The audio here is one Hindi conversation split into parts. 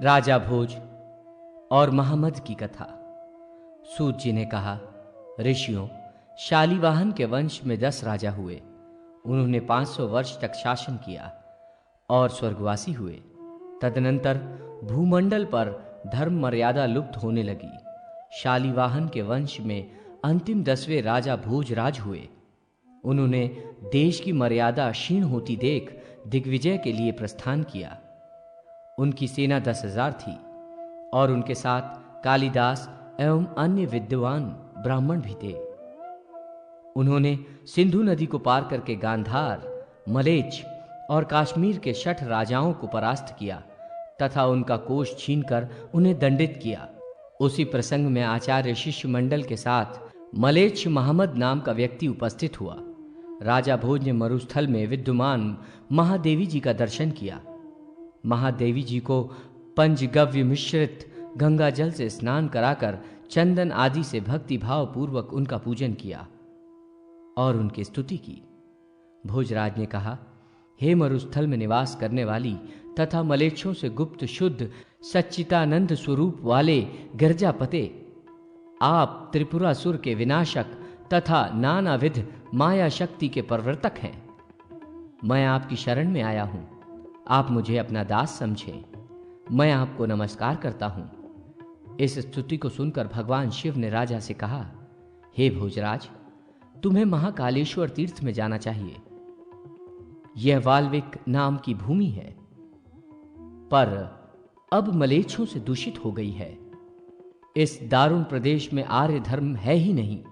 राजा भोज और महामद की कथा। सूत जी ने कहा, ऋषियों, शालीवाहन के वंश में 10 राजा हुए। उन्होंने 500 वर्ष तक शासन किया और स्वर्गवासी हुए। तदनंतर भूमंडल पर धर्म मर्यादा लुप्त होने लगी। शालीवाहन के वंश में अंतिम 10वें राजा भोजराज हुए। उन्होंने देश की मर्यादा क्षीण होती देख दिग्विजय के लिए प्रस्थान किया। उनकी सेना 10,000 थी और उनके साथ कालिदास एवं अन्य विद्वान ब्राह्मण भी थे। उन्होंने सिंधु नदी को पार करके गांधार, मलेच्छ और कश्मीर के 6 राजाओं को परास्त किया तथा उनका कोष छीनकर उन्हें दंडित किया। उसी प्रसंग में आचार्य शिष्य मंडल के साथ मलेच्छ महमद नाम का व्यक्ति उपस्थित हुआ। राजा भोज ने मरुस्थल में विद्यमान महादेवी जी का दर्शन किया। महादेवी जी को पंचगव्य मिश्रित गंगा जल से स्नान कराकर चंदन आदि से भक्ति भाव पूर्वक उनका पूजन किया और उनकी स्तुति की। भोजराज ने कहा, हे मरुस्थल में निवास करने वाली तथा मलेच्छों से गुप्त शुद्ध सच्चिदानंद स्वरूप वाले गिरजापते, आप त्रिपुरासुर के विनाशक तथा नानाविध माया शक्ति के प्रवर्तक हैं। मैं आपकी शरण में आया हूं, आप मुझे अपना दास समझें। मैं आपको नमस्कार करता हूं। इस स्तुति को सुनकर भगवान शिव ने राजा से कहा, हे भोजराज, तुम्हें महाकालेश्वर तीर्थ में जाना चाहिए। यह वाल्विक नाम की भूमि है, पर अब मलेच्छों से दूषित हो गई है। इस दारुण प्रदेश में आर्य धर्म है ही नहीं।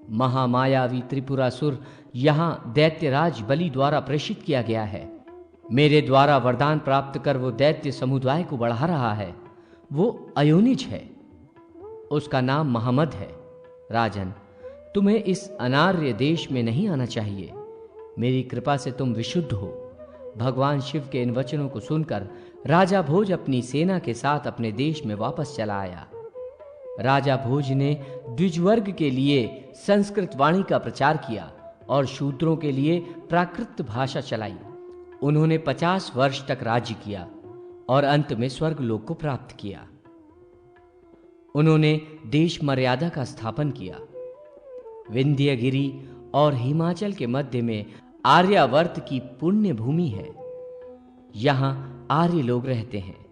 महामायावी त्रिपुरासुर यहां दैत्यराज बलि द्वारा प्रेषित किया गया है। मेरे द्वारा वरदान प्राप्त कर वो दैत्य समुदाय को बढ़ा रहा है। वो अयोनिज है, उसका नाम महमद है। राजन, तुम्हें इस अनार्य देश में नहीं आना चाहिए। मेरी कृपा से तुम विशुद्ध हो। भगवान शिव के इन वचनों को सुनकर राजा भोज अपनी सेना के साथ अपने देश में वापस चला आया। राजा भोज ने द्विजवर्ग के लिए संस्कृत वाणी का प्रचार किया और शूद्रों के लिए प्राकृत भाषा चलाई। उन्होंने 50 वर्ष तक राज्य किया और अंत में स्वर्गलोक को प्राप्त किया। उन्होंने देश मर्यादा का स्थापन किया। विंध्यगिरी और हिमाचल के मध्य में आर्यावर्त की पुण्य भूमि है। यहां आर्य लोग रहते हैं।